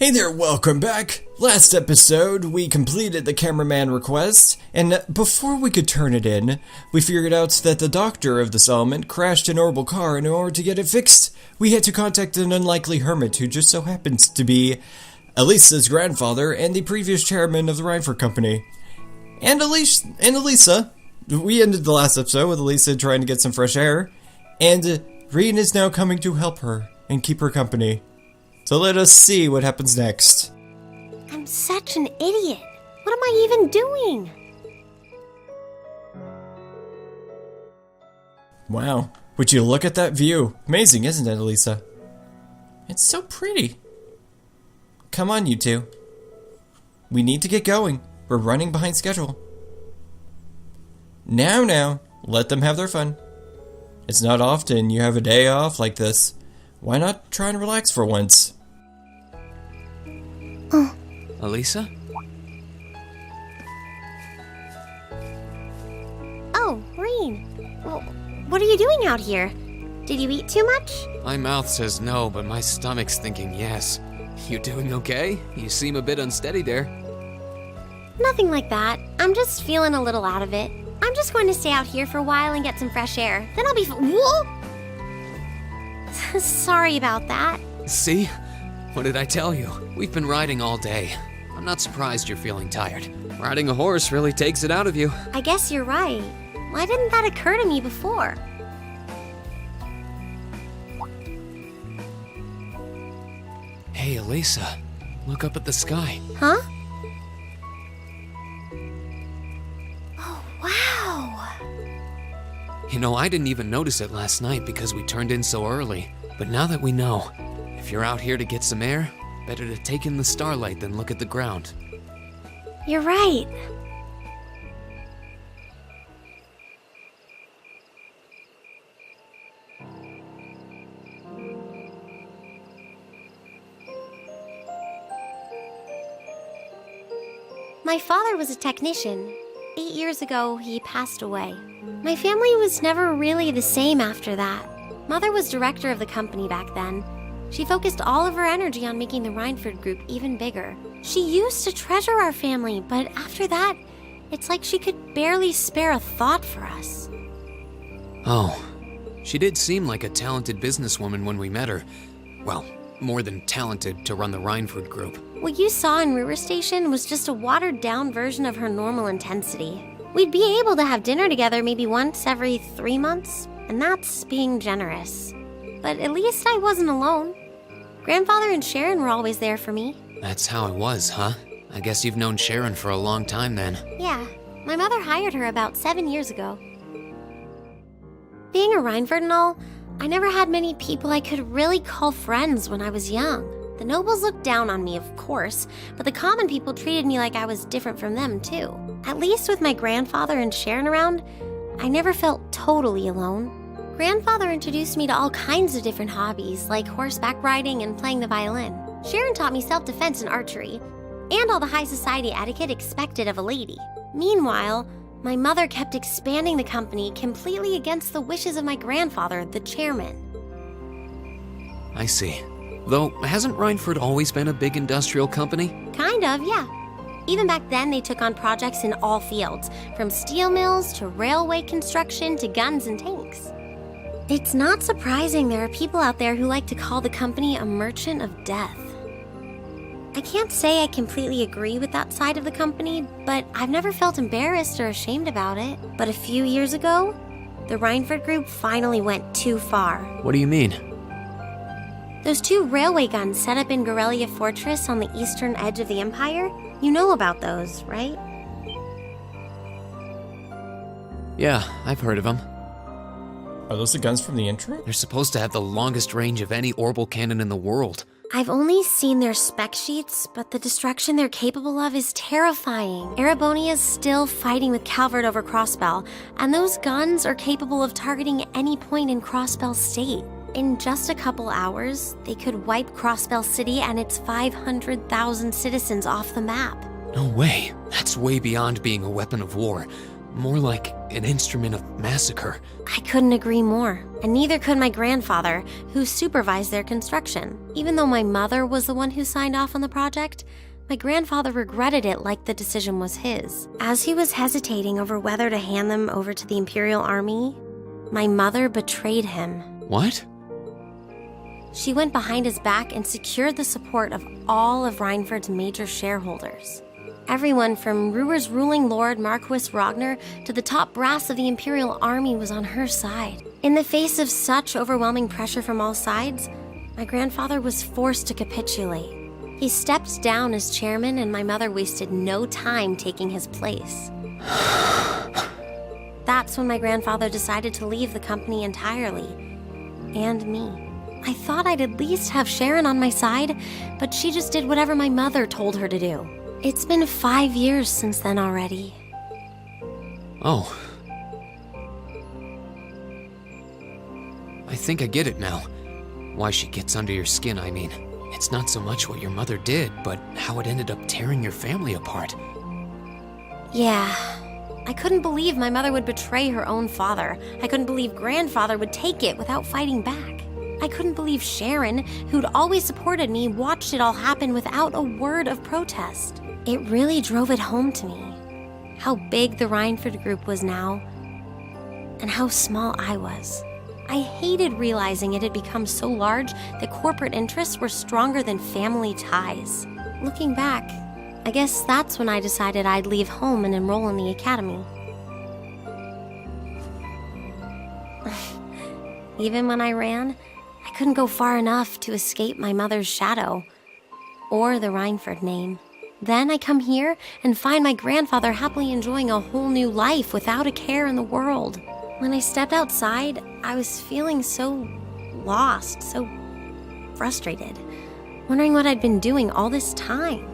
Hey there, welcome back! Last episode, we completed the cameraman request, and before we could turn it in, we figured out that the doctor of this element crashed an orbital car, and in order to get it fixed, we had to contact an unlikely hermit who just so happens to be Alisa's grandfather and the previous chairman of the Reinford company. And Alisa, we ended the last episode with Alisa trying to get some fresh air, and Reen is now coming to help her and keep her company. So let us see what happens next. I'm such an idiot. What am I even doing? Wow, would you look at that view? Amazing, isn't it, Alisa? It's so pretty. Come on, you two. We need to get going. We're running behind schedule. Now, let them have their fun. It's not often you have a day off like this. Why not try and relax for once? Alisa? Oh, Reen. Well, what are you doing out here? Did you eat too much? My mouth says no, but my stomach's thinking yes. You doing okay? You seem a bit unsteady there. Nothing like that. I'm just feeling a little out of it. I'm just going to stay out here for a while and get some fresh air. Then I'll be Whoa! Sorry about that. See? What did I tell you? We've been riding all day. I'm not surprised you're feeling tired. Riding a horse really takes it out of you. I guess you're right. Why didn't that occur to me before? Hey, Alisa. Look up at the sky. Huh? Oh, wow. You know, I didn't even notice it last night because we turned in so early. But now that we know, if you're out here to get some air, better to take in the starlight than look at the ground. You're right. My father was a technician. 8 years ago, he passed away. My family was never really the same after that. Mother was director of the company back then. She focused all of her energy on making the Reinford group even bigger. She used to treasure our family, but after that, it's like she could barely spare a thought for us. Oh, she did seem like a talented businesswoman when we met her. Well, more than talented to run the Reinford group. What you saw in River Station was just a watered-down version of her normal intensity. We'd be able to have dinner together maybe once every 3 months, and that's being generous. But at least I wasn't alone. Grandfather and Sharon were always there for me. That's how it was, huh? I guess you've known Sharon for a long time then. Yeah, my mother hired her about 7 years ago. Being a Reinford and all, I never had many people I could really call friends when I was young. The nobles looked down on me, of course, but the common people treated me like I was different from them, too. At least with my grandfather and Sharon around, I never felt totally alone. Grandfather introduced me to all kinds of different hobbies, like horseback riding and playing the violin. Sharon taught me self-defense and archery, and all the high society etiquette expected of a lady. Meanwhile, my mother kept expanding the company completely against the wishes of my grandfather, the chairman. I see. Though, hasn't Reinford always been a big industrial company? Kind of, yeah. Even back then, they took on projects in all fields, from steel mills to railway construction to guns and tanks. It's not surprising there are people out there who like to call the company a merchant of death. I can't say I completely agree with that side of the company, but I've never felt embarrassed or ashamed about it. But a few years ago, the Reinford group finally went too far. What do you mean? Those 2 railway guns set up in Guerrilla Fortress on the eastern edge of the Empire, you know about those, right? Yeah, I've heard of them. Are those the guns from the intro? They're supposed to have the longest range of any orbital cannon in the world. I've only seen their spec sheets, but the destruction they're capable of is terrifying. Erebonia's still fighting with Calvert over Crossbell, and those guns are capable of targeting any point in Crossbell State. In just a couple hours, they could wipe Crossbell City and its 500,000 citizens off the map. No way. That's way beyond being a weapon of war. More like an instrument of massacre. I couldn't agree more, and neither could my grandfather, who supervised their construction. Even though my mother was the one who signed off on the project, my grandfather regretted it like the decision was his. As he was hesitating over whether to hand them over to the Imperial Army, my mother betrayed him. What? She went behind his back and secured the support of all of Reinford's major shareholders. Everyone from Ruhr's ruling lord Marquis Ragnar to the top brass of the Imperial Army was on her side. In the face of such overwhelming pressure from all sides, my grandfather was forced to capitulate. He stepped down as chairman, and my mother wasted no time taking his place. That's when my grandfather decided to leave the company entirely. And me. I thought I'd at least have Sharon on my side, but she just did whatever my mother told her to do. It's been 5 years since then already. Oh. I think I get it now. Why she gets under your skin, I mean. It's not so much what your mother did, but how it ended up tearing your family apart. Yeah. I couldn't believe my mother would betray her own father. I couldn't believe grandfather would take it without fighting back. I couldn't believe Sharon, who'd always supported me, watched it all happen without a word of protest. It really drove it home to me. How big the Reinford group was now, and how small I was. I hated realizing it had become so large that corporate interests were stronger than family ties. Looking back, I guess that's when I decided I'd leave home and enroll in the academy. Even when I ran, I couldn't go far enough to escape my mother's shadow, or the Reinford name. Then I come here and find my grandfather happily enjoying a whole new life without a care in the world. When I stepped outside, I was feeling so lost, so frustrated, wondering what I'd been doing all this time.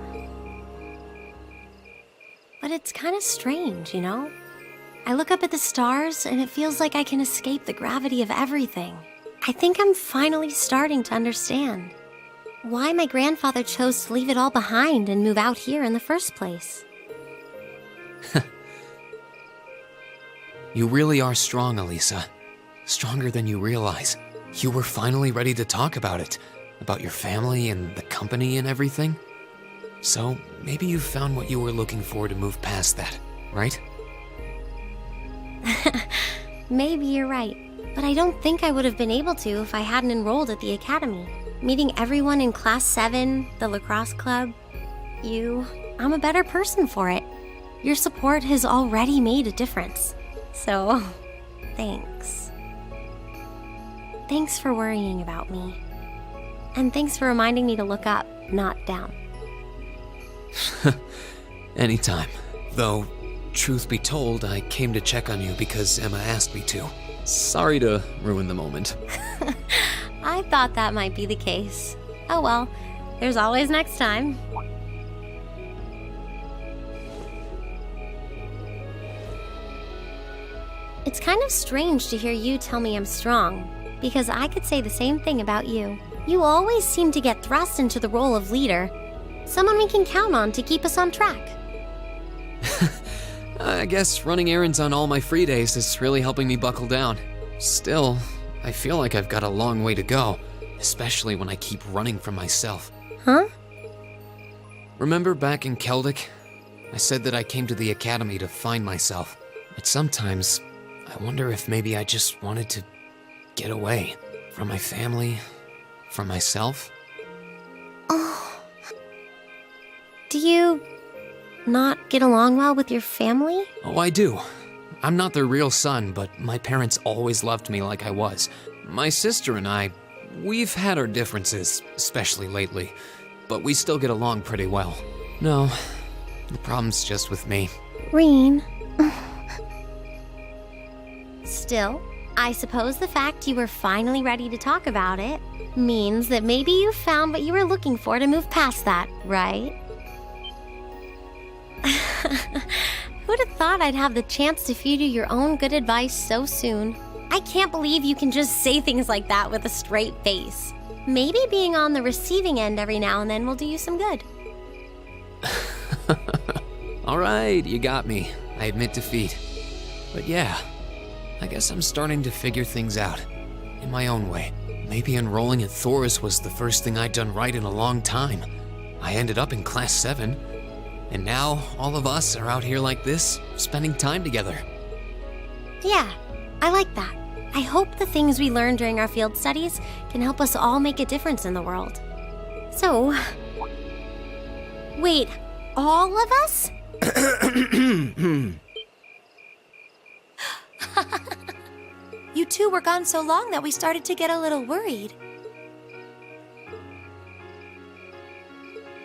But it's kind of strange, you know? I look up at the stars and it feels like I can escape the gravity of everything. I think I'm finally starting to understand why my grandfather chose to leave it all behind and move out here in the first place. You really are strong, Alisa. Stronger than you realize. You were finally ready to talk about it. About your family and the company and everything. So, maybe you found what you were looking for to move past that, right? Maybe you're right. But I don't think I would have been able to if I hadn't enrolled at the academy. Meeting everyone in Class 7, the lacrosse club, I'm a better person for it. Your support has already made a difference. So, thanks. Thanks for worrying about me. And thanks for reminding me to look up, not down. Anytime. Though, truth be told, I came to check on you because Emma asked me to. Sorry to ruin the moment. I thought that might be the case. Oh well, there's always next time. It's kind of strange to hear you tell me I'm strong, because I could say the same thing about you. You always seem to get thrust into the role of leader, someone we can count on to keep us on track. I guess running errands on all my free days is really helping me buckle down. Still, I feel like I've got a long way to go, especially when I keep running from myself. Huh? Remember back in Celtic? I said that I came to the academy to find myself. But sometimes, I wonder if maybe I just wanted to get away from my family, from myself. Oh. Do you not get along well with your family? Oh, I do. I'm not their real son, but my parents always loved me like I was. My sister and I, we've had our differences, especially lately, but we still get along pretty well. No, the problem's just with me. Reen. Still, I suppose the fact you were finally ready to talk about it means that maybe you found what you were looking for to move past that, right? Who'd have thought I'd have the chance to feed you your own good advice so soon? I can't believe you can just say things like that with a straight face. Maybe being on the receiving end every now and then will do you some good. All right, you got me. I admit defeat. But yeah, I guess I'm starting to figure things out. In my own way. Maybe enrolling at Thoris was the first thing I'd done right in a long time. I ended up in Class 7. And now, all of us are out here like this, spending time together. Yeah, I like that. I hope the things we learned during our field studies can help us all make a difference in the world. So... Wait, all of us? You two were gone so long that we started to get a little worried.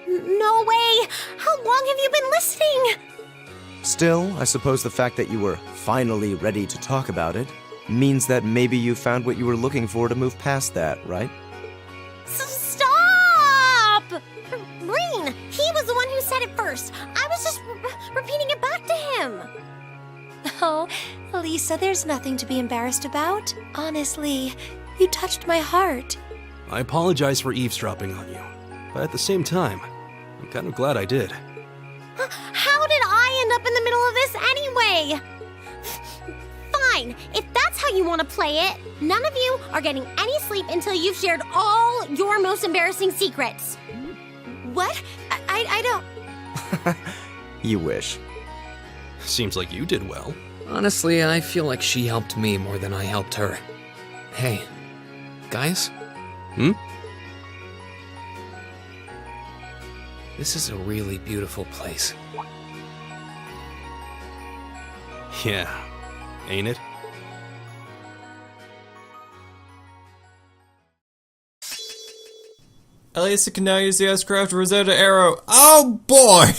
No way! How long have you been listening? Still, I suppose the fact that you were finally ready to talk about it means that maybe you found what you were looking for to move past that, right? Stop! Reen, he was the one who said it first. I was just repeating it back to him. Oh, Alisa, there's nothing to be embarrassed about. Honestly, you touched my heart. I apologize for eavesdropping on you, but at the same time, I'm kind of glad I did. How did I end up in the middle of this anyway? Fine, if that's how you want to play it, none of you are getting any sleep until you've shared all your most embarrassing secrets. What? I don't... You wish. Seems like you did well. Honestly, I feel like she helped me more than I helped her. Hey, guys? This is a really beautiful place. Yeah, ain't it? Alisa can now use the S-Craft Rosetta Arrow. Oh boy!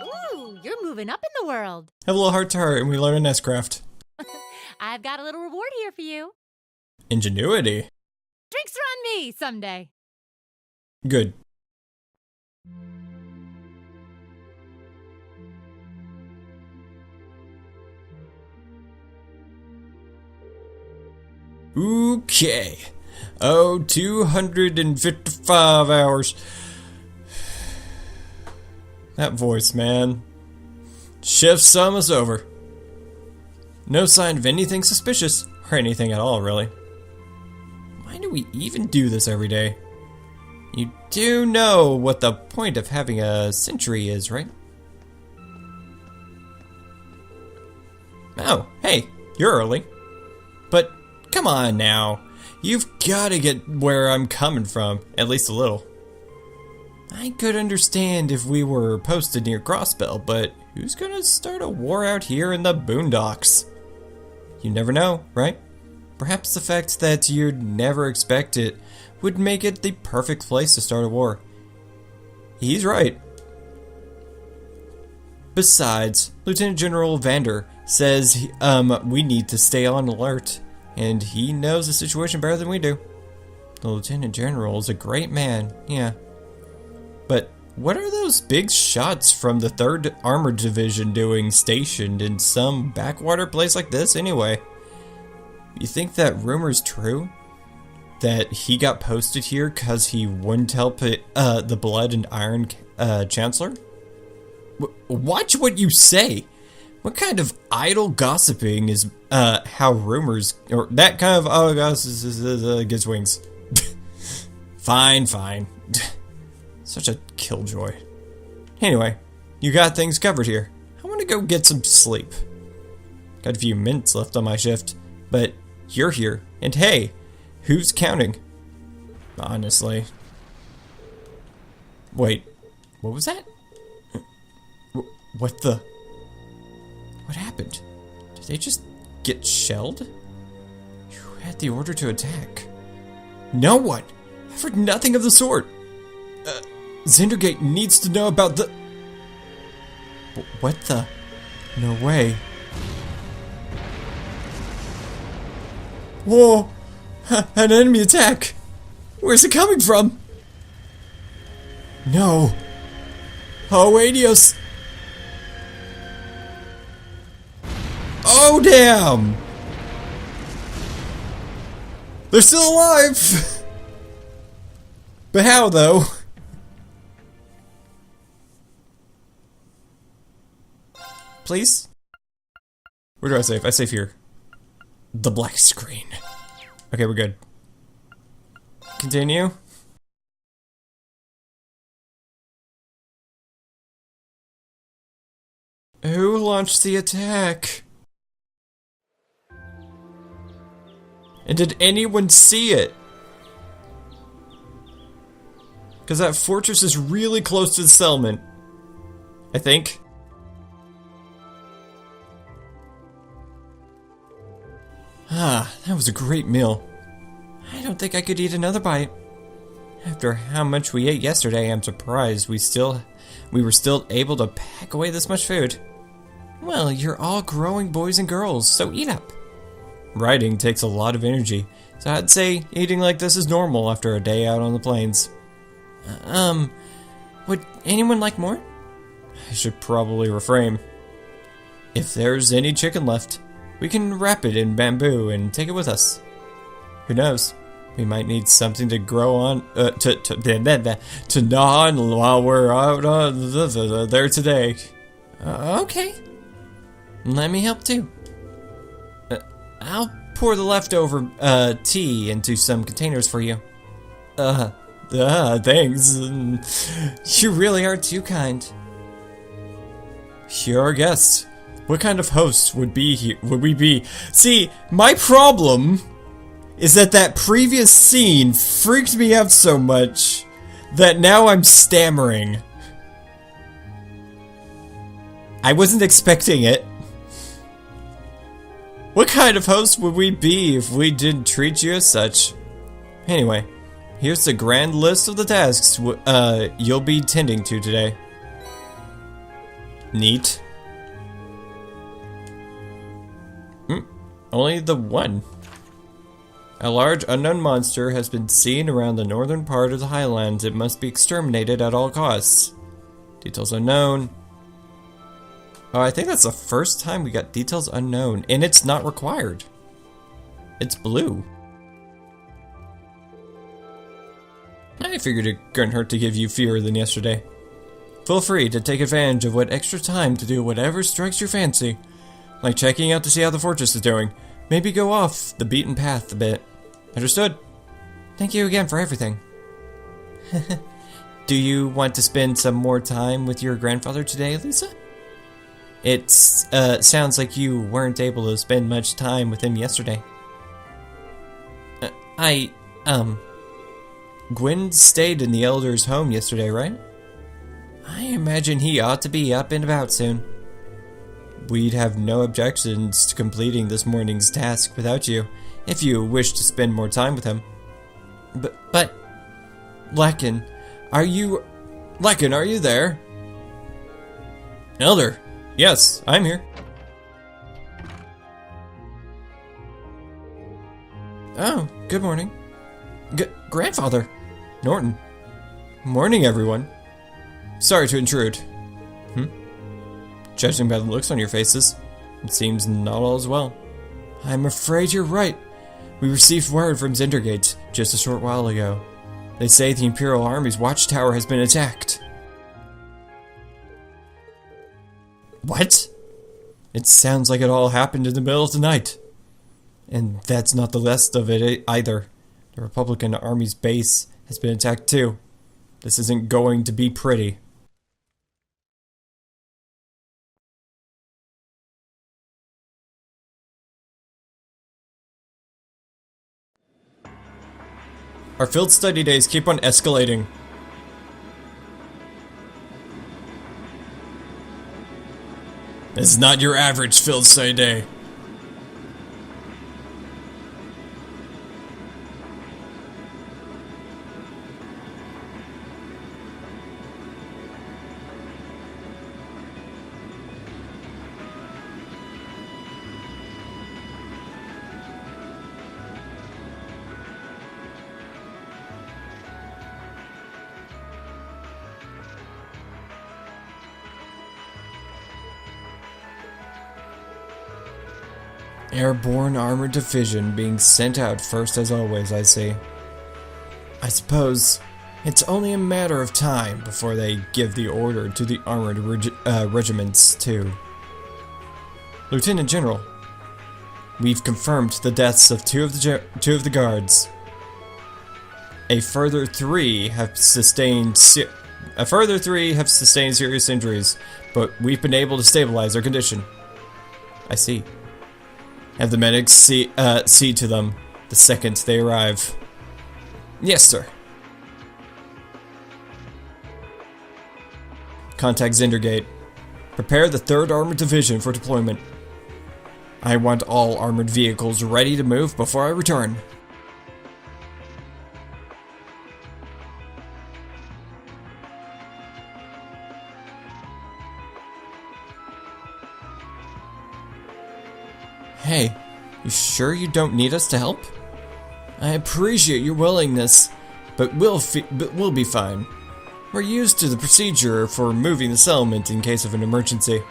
Ooh, you're moving up in the world. Have a little heart to heart and we learn an S-Craft. I've got a little reward here for you. Ingenuity. Drinks are on me someday. Good. Okay. Oh, 255 hours. That voice, man. Shift's almost over. No sign of anything suspicious, or anything at all, really. Why do we even do this every day? You do know what the point of having a sentry is, right? Oh, hey, you're early. But come on now. You've got to get where I'm coming from, at least a little. I could understand if we were posted near Crossbell, but who's gonna start a war out here in the boondocks? You never know, right? Perhaps the fact that you'd never expect it would make it the perfect place to start a war. He's right. Besides, Lieutenant General Vander says we need to stay on alert, and he knows the situation better than we do. The Lieutenant General is a great man, yeah. But what are those big shots from the 3rd Armored Division doing stationed in some backwater place like this anyway? You think that rumor's true? That he got posted here because he wouldn't help the Blood and Iron Chancellor? Watch what you say! What kind of idle gossiping is how rumors, or that kind of gossip gets wings? Fine, fine. Such a killjoy. Anyway, you got things covered here. I want to go get some sleep. Got a few minutes left on my shift, but you're here, and hey, who's counting? Honestly. Wait, what was that? What the? What happened? Did they just get shelled? Who had the order to attack? No one! I've heard nothing of the sort! Zendergate needs to know about the... What the? No way. Whoa! An enemy attack! Where's it coming from? No. Oh, Adios! Oh, damn! They're still alive! But how, though? Please? Where do I save? I save here. The black screen. Okay, we're good. Continue. Who launched the attack? And did anyone see it? Because that fortress is really close to the settlement. I think. Ah, that was a great meal. I don't think I could eat another bite. After how much we ate yesterday, I'm surprised we were still able to pack away this much food. Well, you're all growing boys and girls, so eat up. Riding takes a lot of energy, so I'd say eating like this is normal after a day out on the plains. Would anyone like more? I should probably refrain. If there's any chicken left, we can wrap it in bamboo and take it with us. Who knows? We might need something to grow on, to gnaw on while we're out there today. Okay. Let me help too. I'll pour the leftover tea into some containers for you. Thanks. You really are too kind. You're our guest. What kind of host would we be? See, my problem is that previous scene freaked me out so much that now I'm stammering. I wasn't expecting it. What kind of host would we be if we didn't treat you as such? Anyway, here's the grand list of the tasks you'll be tending to today. Neat. Only the one. A large unknown monster has been seen around the northern part of the Highlands. It must be exterminated at all costs. Details unknown. Oh, I think that's the first time we got details unknown, and it's not required. It's blue. I figured it couldn't hurt to give you fewer than yesterday. Feel free to take advantage of what extra time to do whatever strikes your fancy. Like checking out to see how the fortress is doing. Maybe go off the beaten path a bit. Understood? Thank you again for everything. Do you want to spend some more time with your grandfather today, Alisa? It sounds like you weren't able to spend much time with him yesterday. Gwen stayed in the elder's home yesterday, right? I imagine he ought to be up and about soon. We'd have no objections to completing this morning's task without you, if you wish to spend more time with him. But, Lakin, are you there? Elder, yes, I'm here. Oh, good morning. Grandfather, Norton. Morning, everyone. Sorry to intrude. Judging by the looks on your faces, it seems not all is well. I'm afraid you're right. We received word from Zendergate just a short while ago. They say the Imperial Army's watchtower has been attacked. What? It sounds like it all happened in the middle of the night. And that's not the last of it either. The Republican Army's base has been attacked too. This isn't going to be pretty. Our field study days keep on escalating. It's not your average field study day. Airborne Armored Division being sent out first as always, I see. I suppose it's only a matter of time before they give the order to the armored regiments too. Lieutenant General, We've confirmed the deaths of two of the guards. A further three have sustained serious injuries, but we've been able to stabilize their condition. I see. Have the medics see to them the second they arrive. Yes, sir. Contact Zendergate. Prepare the 3rd Armored Division for deployment. I want all armored vehicles ready to move before I return. Hey, you sure you don't need us to help? I appreciate your willingness, but we'll be fine. We're used to the procedure for moving the settlement in case of an emergency.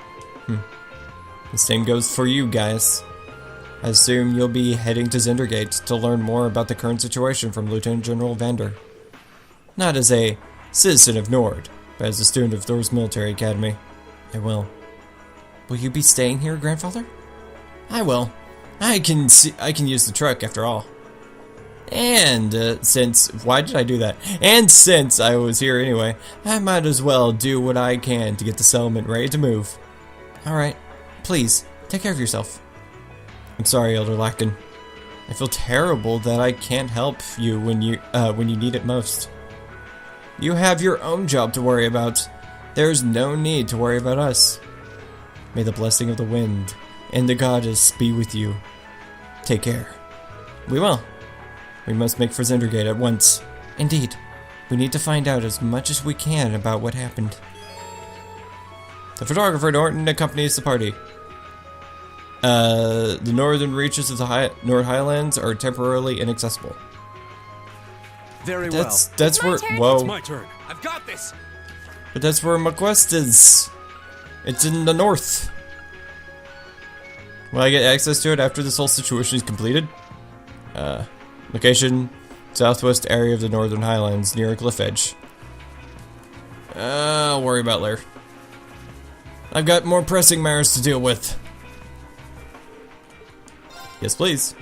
The same goes for you guys. I assume you'll be heading to Zendergate to learn more about the current situation from Lieutenant General Vander. Not as a citizen of Nord, but as a student of Thor's military academy. I will. Will you be staying here, Grandfather? I will. I can use the truck after all. And why did I do that? And since I was here anyway, I might as well do what I can to get the settlement ready to move. Alright, please, take care of yourself. I'm sorry, Elder Lacken. I feel terrible that I can't help you when you need it most. You have your own job to worry about. There's no need to worry about us. May the blessing of the wind and the goddess be with you. Take care. We will. We must make for Zendergate at once. Indeed. We need to find out as much as we can about what happened. The photographer Norton accompanies the party. The northern reaches of the North Highlands are temporarily inaccessible. Very well. That's where. turn. Whoa. It's my turn. I've got this. But that's where my quest is. It's in the north. Will I get access to it after this whole situation is completed? Location, southwest area of the Northern Highlands, near a cliff edge. I'll worry about later. I've got more pressing matters to deal with. Yes, please.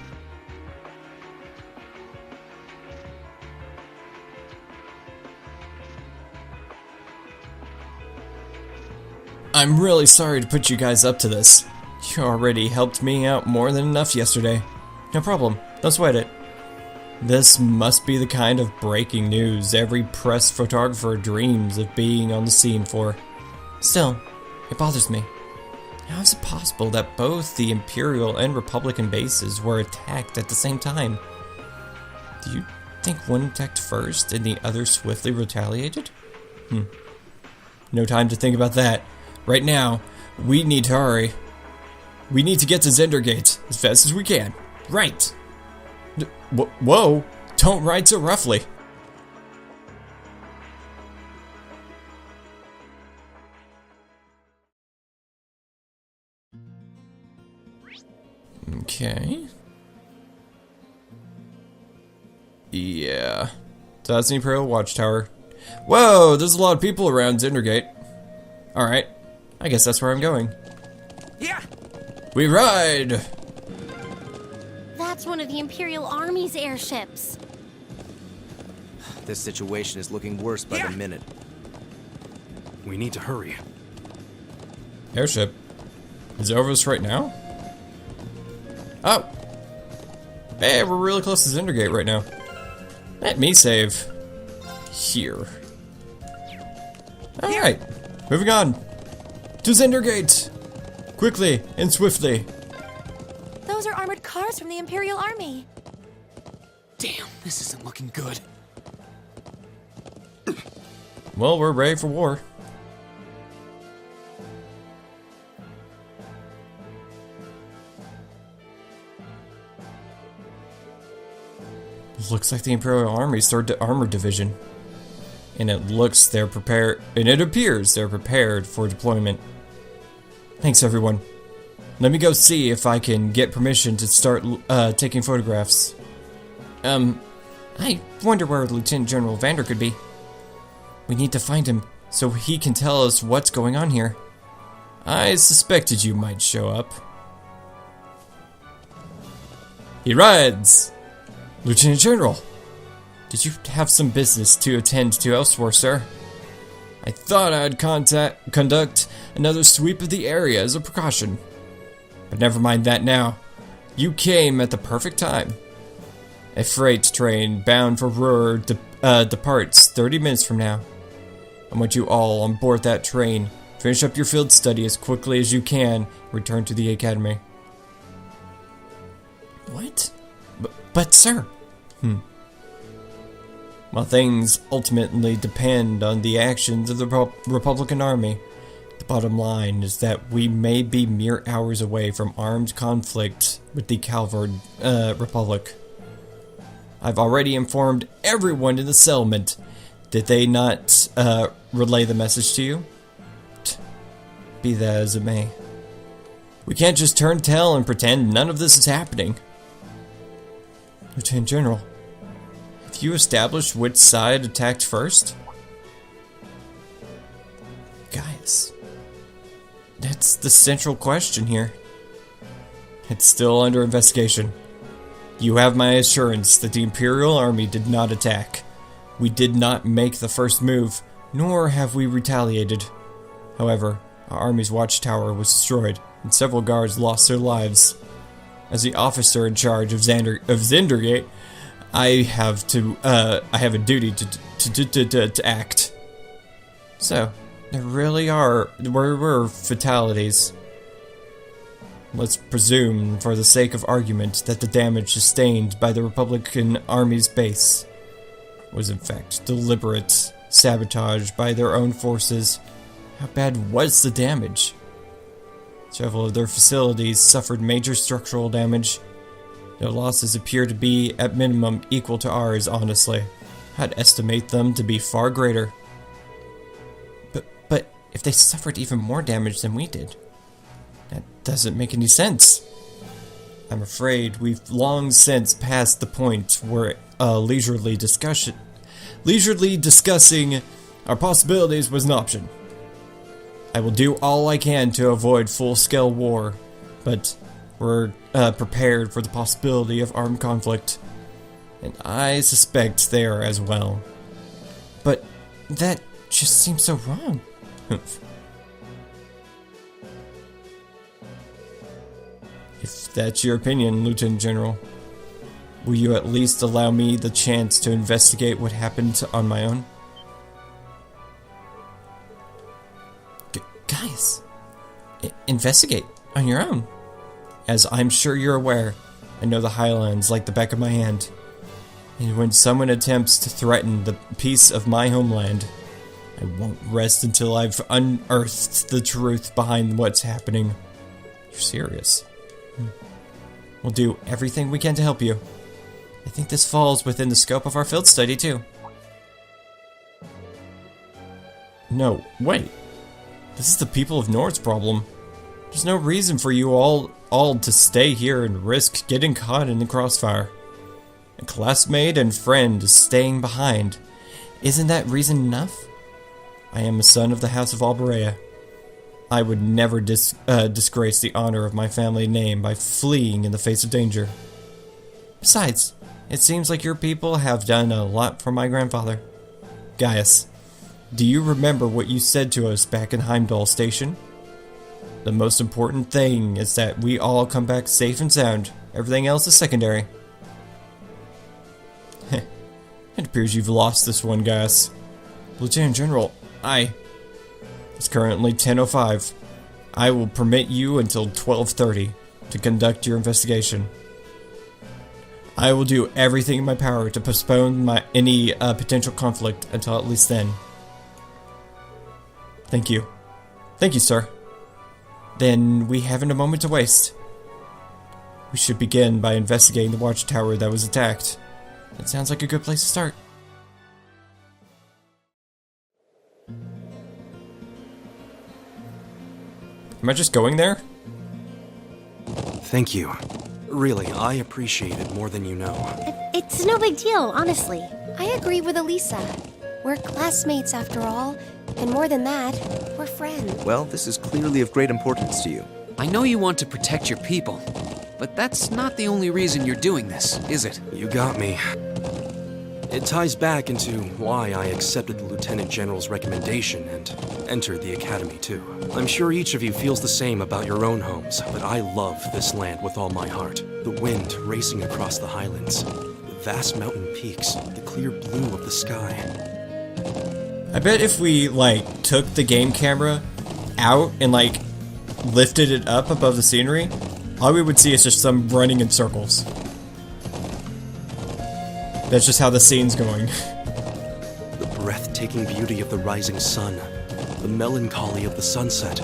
I'm really sorry to put you guys up to this. You already helped me out more than enough yesterday. No problem, don't sweat it. This must be the kind of breaking news every press photographer dreams of being on the scene for. Still, it bothers me. How is it possible that both the Imperial and Republican bases were attacked at the same time? Do you think one attacked first and the other swiftly retaliated? No time to think about that. Right now, we need to hurry. We need to get to Zendergate as fast as we can. Right! Whoa! Don't ride so roughly. Okay. Yeah. So that's the Imperial Watchtower. Whoa! There's a lot of people around Zendergate. Alright. I guess that's where I'm going. Yeah. We ride! That's one of the Imperial Army's airships. This situation is looking worse by the minute. We need to hurry. Airship? Is it over us right now? Oh! Hey, we're really close to Zendergate right now. Let me save. Here. Alright, moving on. To Zendergate! Quickly and swiftly. Those are armored cars from the Imperial Army. Damn, this isn't looking good. Well, we're ready for war. Looks like the Imperial Army's third armored division. And it looks they're prepared, and it appears they're prepared for deployment. Thanks, everyone. Let me go see if I can get permission to start taking photographs. I wonder where Lieutenant General Vander could be. We need to find him so he can tell us what's going on here. I suspected you might show up. He rides! Lieutenant General, did you have some business to attend to elsewhere, sir? I thought I'd conduct another sweep of the area as a precaution. But never mind that now. You came at the perfect time. A freight train bound for Ruhr departs 30 minutes from now. I want you all on board that train. Finish up your field study as quickly as you can. Return to the academy. What? But sir. While things ultimately depend on the actions of the Republican Army, the bottom line is that we may be mere hours away from armed conflict with the Calvard Republic. I've already informed everyone in the settlement. Did they not relay the message to you? Be that as it may. We can't just turn tail and pretend none of this is happening. Lieutenant General, have you established which side attacked first? Guys, that's the central question here. It's still under investigation. You have my assurance that the Imperial Army did not attack. We did not make the first move, nor have we retaliated. However, our army's watchtower was destroyed, and several guards lost their lives. As the officer in charge of Zendergate, I have a duty to act. So, there really were fatalities. Let's presume, for the sake of argument, that the damage sustained by the Republican Army's base was in fact deliberate sabotage by their own forces. How bad was the damage? Several of their facilities suffered major structural damage. Their losses appear to be, at minimum, equal to ours, honestly. I'd estimate them to be far greater. But if they suffered even more damage than we did, that doesn't make any sense. I'm afraid we've long since passed the point where leisurely discussing our possibilities was an option. I will do all I can to avoid full-scale war, but we're prepared for the possibility of armed conflict, and I suspect they are as well. But that just seems so wrong. If that's your opinion, Lieutenant General, will you at least allow me the chance to investigate what happened on my own? Guys, investigate on your own. As I'm sure you're aware, I know the Highlands like the back of my hand. And when someone attempts to threaten the peace of my homeland, I won't rest until I've unearthed the truth behind what's happening. You're serious? We'll do everything we can to help you. I think this falls within the scope of our field study, too. No, wait. This is the people of Nord's problem. There's no reason for you all to stay here and risk getting caught in the crossfire. A classmate and friend is staying behind. Isn't that reason enough? I am a son of the House of Alberea. I would never disgrace the honor of my family name by fleeing in the face of danger. Besides, it seems like your people have done a lot for my grandfather. Gaius, do you remember what you said to us back in Heimdall Station? The most important thing is that we all come back safe and sound. Everything else is secondary. It appears you've lost this one, Gaius. Lieutenant General, it's currently 10:05. I will permit you until 12:30 to conduct your investigation. I will do everything in my power to postpone any potential conflict until at least then. Thank you. Thank you, sir. Then we haven't a moment to waste. We should begin by investigating the watchtower that was attacked. That sounds like a good place to start. Am I just going there? Thank you. Really, I appreciate it more than you know. It's no big deal, honestly. I agree with Alisa. We're classmates after all, and more than that, we're friends. Well, this is clearly of great importance to you. I know you want to protect your people, but that's not the only reason you're doing this, is it? You got me. It ties back into why I accepted the Lieutenant General's recommendation and entered the Academy too. I'm sure each of you feels the same about your own homes, but I love this land with all my heart. The wind racing across the Highlands, the vast mountain peaks, the clear blue of the sky. I bet if we, like, took the game camera out and, like, lifted it up above the scenery, all we would see is just them running in circles. That's just how the scene's going. The breathtaking beauty of the rising sun, the melancholy of the sunset,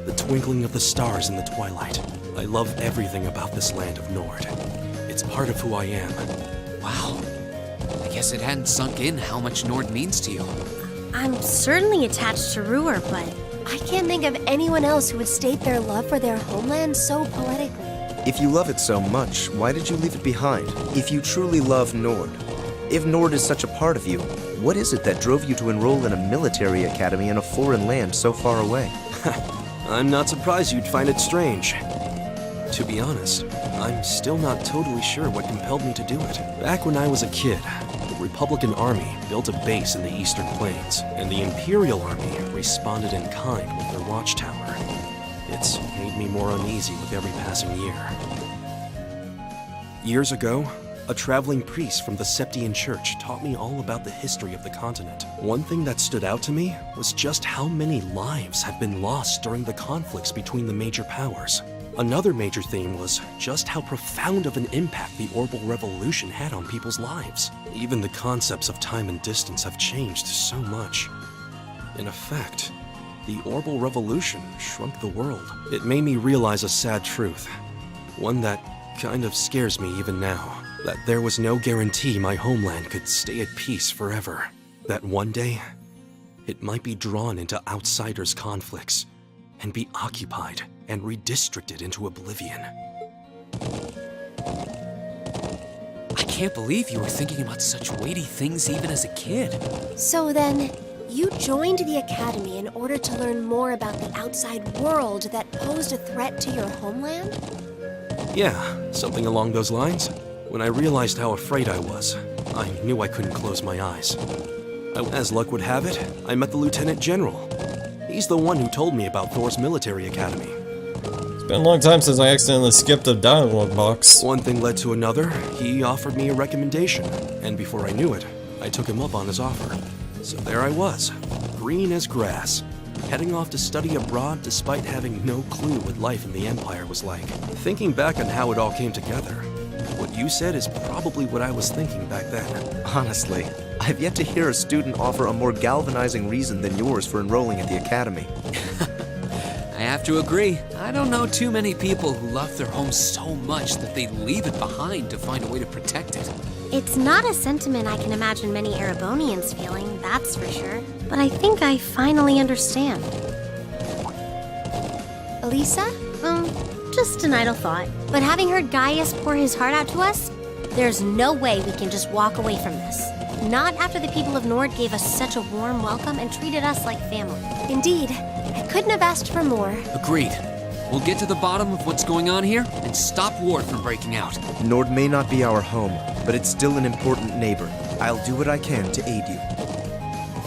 the twinkling of the stars in the twilight. I love everything about this land of Nord. It's part of who I am. Wow. I guess it hadn't sunk in how much Nord means to you. I'm certainly attached to Ruhr, but I can't think of anyone else who would state their love for their homeland so poetically. If you love it so much, why did you leave it behind? If you truly love Nord, if Nord is such a part of you, what is it that drove you to enroll in a military academy in a foreign land so far away? I'm not surprised you'd find it strange. To be honest, I'm still not totally sure what compelled me to do it. Back when I was a kid, the Republican Army built a base in the Eastern Plains, and the Imperial Army responded in kind with their watchtower. It's made me more uneasy with every passing year. Years ago, a traveling priest from the Septian Church taught me all about the history of the continent. One thing that stood out to me was just how many lives have been lost during the conflicts between the major powers. Another major theme was just how profound of an impact the Orbital Revolution had on people's lives. Even the concepts of time and distance have changed so much. In effect, the Orbital Revolution shrunk the world. It made me realize a sad truth, one that kind of scares me even now, that there was no guarantee my homeland could stay at peace forever. That one day, it might be drawn into outsiders' conflicts and be occupied and redistricted into oblivion. I can't believe you were thinking about such weighty things even as a kid. So then, you joined the Academy in order to learn more about the outside world that posed a threat to your homeland? Yeah, something along those lines. When I realized how afraid I was, I knew I couldn't close my eyes. As luck would have it, I met the Lieutenant General. He's the one who told me about Thor's military academy. It's been a long time since I accidentally skipped a dialogue box. One thing led to another. He offered me a recommendation, and before I knew it, I took him up on his offer. So there I was, green as grass, heading off to study abroad despite having no clue what life in the Empire was like. Thinking back on how it all came together, what you said is probably what I was thinking back then. Honestly, I've yet to hear a student offer a more galvanizing reason than yours for enrolling at the Academy. I have to agree. I don't know too many people who love their home so much that they leave it behind to find a way to protect it. it's not a sentiment I can imagine many Erebonians feeling, that's for sure. But I think I finally understand. Alisa? Just an idle thought. But having heard Gaius pour his heart out to us, there's no way we can just walk away from this. Not after the people of Nord gave us such a warm welcome and treated us like family. Indeed. I couldn't have asked for more. Agreed. We'll get to the bottom of what's going on here and stop war from breaking out. Nord may not be our home, but it's still an important neighbor. I'll do what I can to aid you.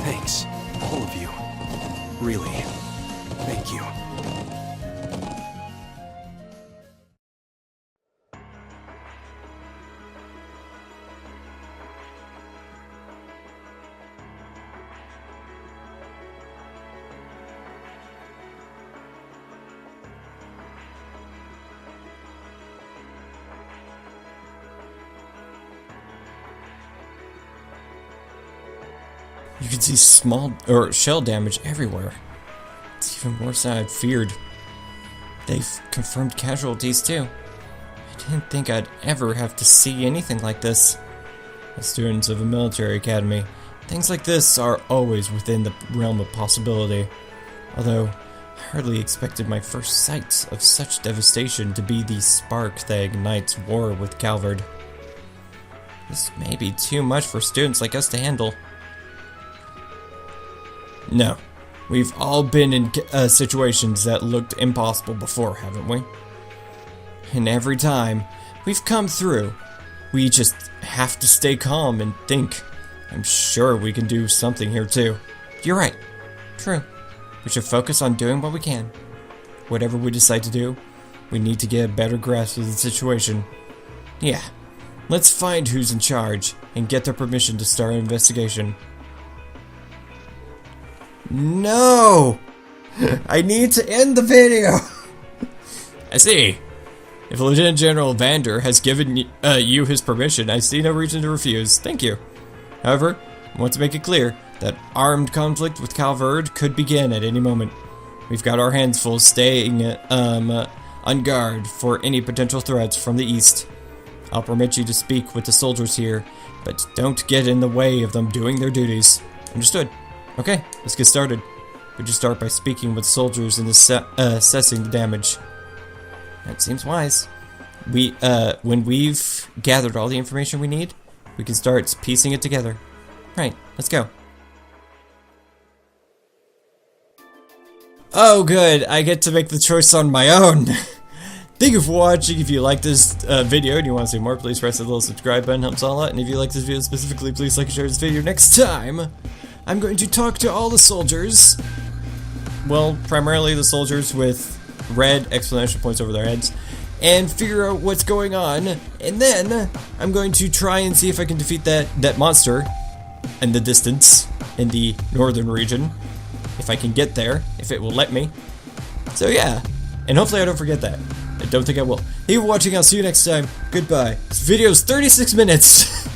Thanks, all of you. Really, thank you. You can see shell damage everywhere. It's even worse than I'd feared. They've confirmed casualties too. I didn't think I'd ever have to see anything like this. As students of a military academy, things like this are always within the realm of possibility. Although, I hardly expected my first sight of such devastation to be the spark that ignites war with Calvard. This may be too much for students like us to handle. No, we've all been in situations that looked impossible before, haven't we? And every time, we've come through. We just have to stay calm and think. I'm sure we can do something here too. You're right. True. We should focus on doing what we can. Whatever we decide to do, we need to get a better grasp of the situation. Yeah. Let's find who's in charge and get their permission to start an investigation. No! I need to end the video! I see. If Lieutenant General Vander has given you his permission, I see no reason to refuse. Thank you. However, I want to make it clear that armed conflict with Calverd could begin at any moment. We've got our hands full staying on guard for any potential threats from the east. I'll permit you to speak with the soldiers here, but don't get in the way of them doing their duties. Understood. Okay, let's get started. We just start by speaking with soldiers and assessing the damage. That seems wise. When we've gathered all the information we need, we can start piecing it together. Right, let's go. Oh good, I get to make the choice on my own. Thank you for watching. If you like this video and you want to see more, please press the little subscribe button, helps a lot. And if you like this video specifically, please like and share this video. Next time, I'm going to talk to all the soldiers. Well, primarily the soldiers with red exclamation points over their heads, and figure out what's going on. And then I'm going to try and see if I can defeat that monster in the distance in the northern region. If I can get there, if it will let me. So yeah, and hopefully I don't forget that. I don't think I will. Thank you for watching. I'll see you next time. Goodbye. This video's 36 minutes.